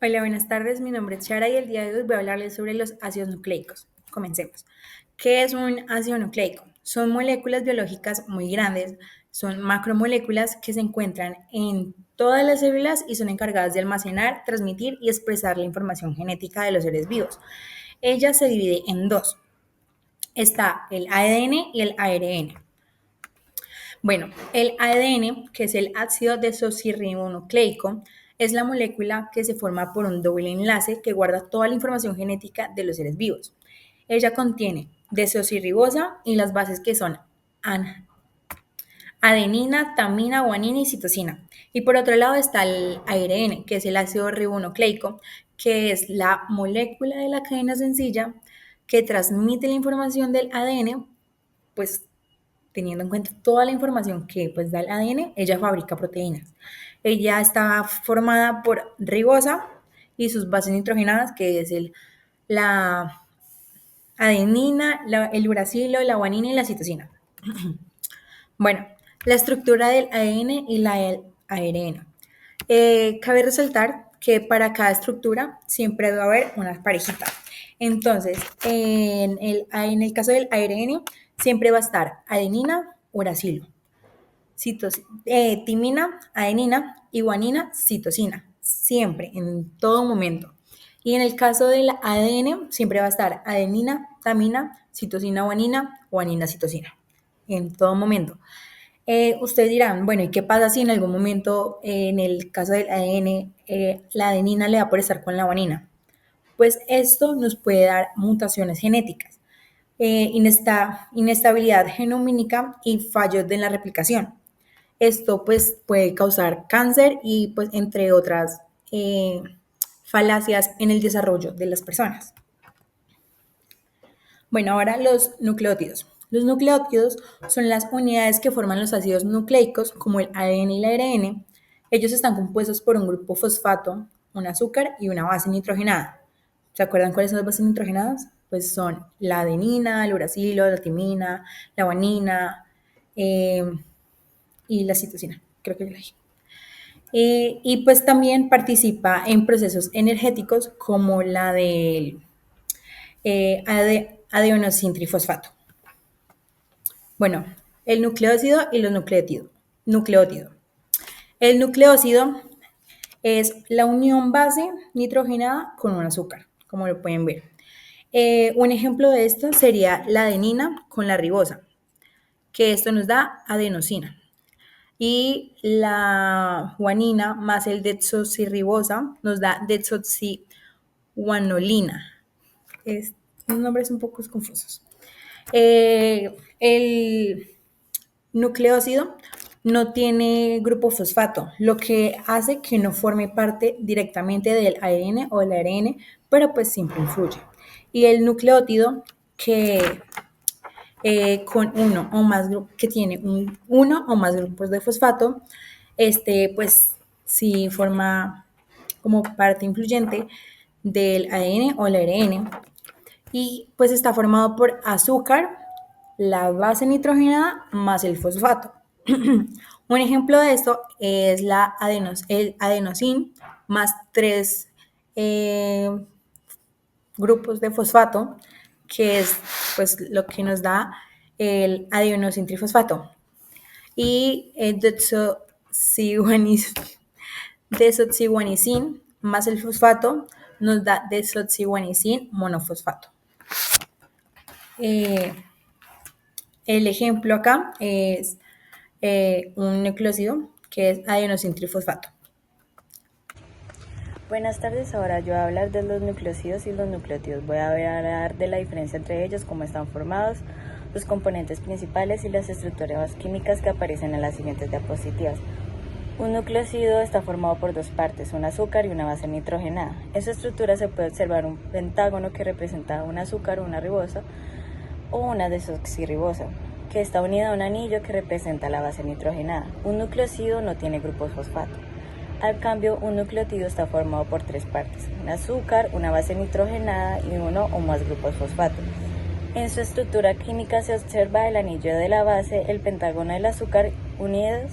Hola, buenas tardes. Mi nombre es Shara y el día de hoy voy a hablarles sobre los ácidos nucleicos. Comencemos. ¿Qué es un ácido nucleico? Son moléculas biológicas muy grandes, son macromoléculas que se encuentran en todas las células y son encargadas de almacenar, transmitir y expresar la información genética de los seres vivos. Ella se divide en dos. Está el ADN y el ARN. Bueno, el ADN, que es el ácido desoxirribonucleico, es la molécula que se forma por un doble enlace que guarda toda la información genética de los seres vivos. Ella contiene desoxirribosa y las bases que son adenina, tamina, guanina y citosina. Y por otro lado está el ARN, que es el ácido ribonucleico, que es la molécula de la cadena sencilla que transmite la información del ADN, pues teniendo en cuenta toda la información que pues da el ADN, ella fabrica proteínas. Ella está formada por ribosa y sus bases nitrogenadas, que es la adenina, el uracilo, la guanina y la citosina. Bueno, la estructura del ADN y la del ARN. Cabe resaltar que para cada estructura siempre va a haber una parejita. Entonces, en el caso del ARN, siempre va a estar adenina, uracilo, timina, adenina y guanina, citosina. Siempre, en todo momento. Y en el caso del ADN, siempre va a estar adenina, tamina, citosina, guanina, guanina, citosina. En todo momento. Ustedes dirán, bueno, ¿y qué pasa si en algún momento, en el caso del ADN, la adenina le da por estar con la guanina? Pues esto nos puede dar mutaciones genéticas, inestabilidad genomínica y fallos de la replicación. Esto pues puede causar cáncer y pues entre otras falacias en el desarrollo de las personas. Bueno, ahora los nucleótidos. Los nucleótidos son las unidades que forman los ácidos nucleicos, como el ADN y el ARN. Ellos están compuestos por un grupo fosfato, un azúcar y una base nitrogenada. ¿Se acuerdan cuáles son las bases nitrogenadas? Pues son la adenina, el uracilo, la timina, la guanina y la citosina. Creo que ya la dije. Y pues también participa en procesos energéticos como la del adenosintrifosfato. Bueno, el nucleócido y los nucleótidos. El nucleócido es la unión base nitrogenada con un azúcar, como lo pueden ver. Un ejemplo de esto sería la adenina con la ribosa, que esto nos da adenosina. Y la guanina más el desoxirribosa nos da desoxiguanolina. Los nombres un poco confusos. El nucleócido no tiene grupo fosfato, lo que hace que no forme parte directamente del ADN o del ARN, pero pues siempre influye. Y el nucleótido con uno o más que tiene uno o más grupos de fosfato, pues sí forma como parte influyente del ADN o el ARN y pues está formado por azúcar, la base nitrogenada más el fosfato. Un ejemplo de esto es el adenosín más tres grupos de fosfato, que es pues lo que nos da el adenosintrifosfato. Y el desoxiguanicin más el fosfato nos da desoxiguanicin monofosfato. El ejemplo acá es un nucleócido que es adenosintrifosfato. Buenas tardes, ahora yo voy a hablar de los nucleócidos y los nucleótidos. Voy a hablar de la diferencia entre ellos, cómo están formados, los componentes principales y las estructuras químicas que aparecen en las siguientes diapositivas. Un nucleócido está formado por dos partes, un azúcar y una base nitrogenada. En su estructura se puede observar un pentágono que representa un azúcar o una ribosa o una desoxirribosa, que está unida a un anillo que representa la base nitrogenada. Un nucleócido no tiene grupos fosfato. Al cambio, un nucleótido está formado por tres partes, un azúcar, una base nitrogenada y uno o más grupos fosfato. En su estructura química se observa el anillo de la base, el pentágono del azúcar unidos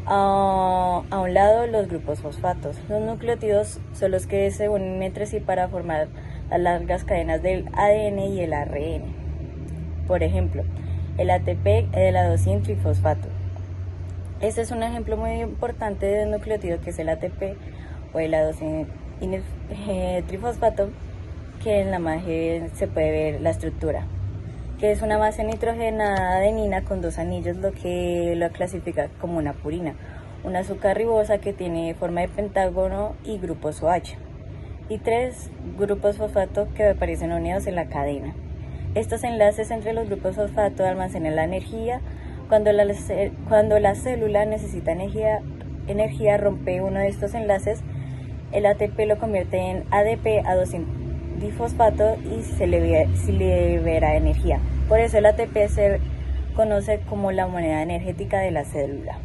A un lado, los grupos fosfatos. Los nucleótidos son los que se unen entre sí para formar las largas cadenas del ADN y el ARN. Por ejemplo, el ATP, el adenosín-trifosfato. Este es un ejemplo muy importante de un nucleótido que es el ATP o el adenosín-trifosfato, que en la imagen se puede ver la estructura, que es una base nitrogenada adenina con dos anillos, lo que lo clasifica como una purina, un azúcar ribosa que tiene forma de pentágono y grupos OH, y tres grupos fosfato que aparecen unidos en la cadena. Estos enlaces entre los grupos fosfato almacenan la energía. Cuando la célula necesita energía, rompe uno de estos enlaces, el ATP lo convierte en ADP, adenosín-difosfato, y se libera energía. Por eso el ATP se conoce como la moneda energética de la célula.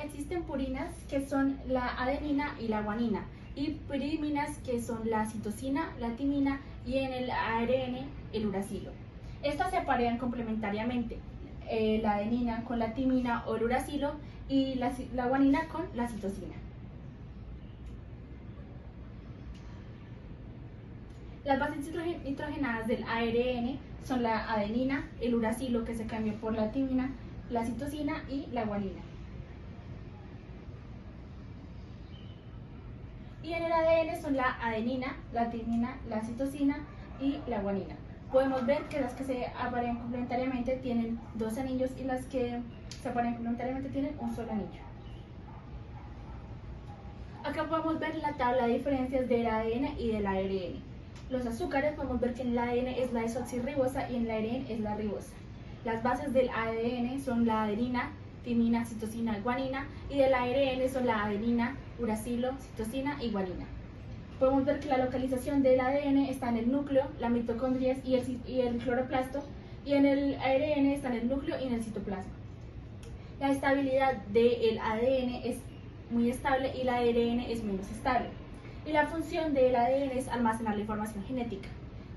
Existen purinas que son la adenina y la guanina, y piriminas que son la citosina, la timina y en el ARN el uracilo. Estas se aparean complementariamente, la adenina con la timina o el uracilo y la guanina con la citosina. Las bases nitrogenadas del ARN son la adenina, el uracilo que se cambió por la timina, la citosina y la guanina. Y en el ADN son la adenina, la timina, la citosina y la guanina. Podemos ver que las que se aparean complementariamente tienen dos anillos y las que se aparean complementariamente tienen un solo anillo. Acá podemos ver la tabla de diferencias del ADN y del ARN. Los azúcares, podemos ver que en el ADN es la desoxirribosa y en el ARN es la ribosa. Las bases del ADN son la adenina, timina, citosina, guanina, y del ARN son la adenina, uracilo, citosina y guanina. Podemos ver que la localización del ADN está en el núcleo, la mitocondria y el cloroplasto, y en el ARN está en el núcleo y en el citoplasma. La estabilidad del ADN es muy estable y el ARN es menos estable. Y la función del ADN es almacenar la información genética,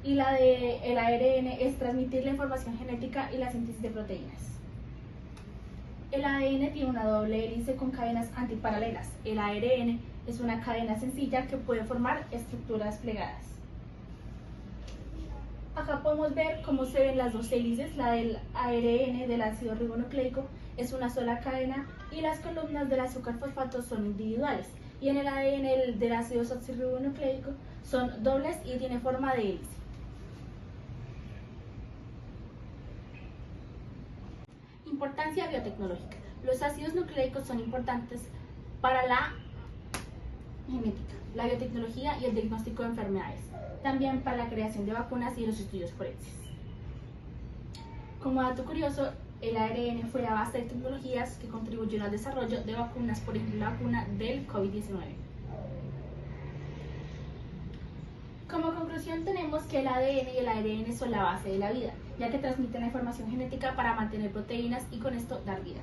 y la del ARN es transmitir la información genética y la síntesis de proteínas. El ADN tiene una doble hélice con cadenas antiparalelas. El ARN es una cadena sencilla que puede formar estructuras plegadas. Acá podemos ver cómo se ven las dos hélices. La del ARN del ácido ribonucleico es una sola cadena y las columnas del azúcar fosfato son individuales. Y en el ADN del ácido desoxirribonucleico son dobles y tiene forma de hélice. Importancia biotecnológica. Los ácidos nucleicos son importantes para la genética, la biotecnología y el diagnóstico de enfermedades, también para la creación de vacunas y los estudios forenses. Como dato curioso, el ARN fue la base de tecnologías que contribuyeron al desarrollo de vacunas, por ejemplo la vacuna del COVID-19. Como conclusión tenemos que el ADN y el ARN son la base de la vida, ya que transmiten la información genética para mantener proteínas y con esto dar vida.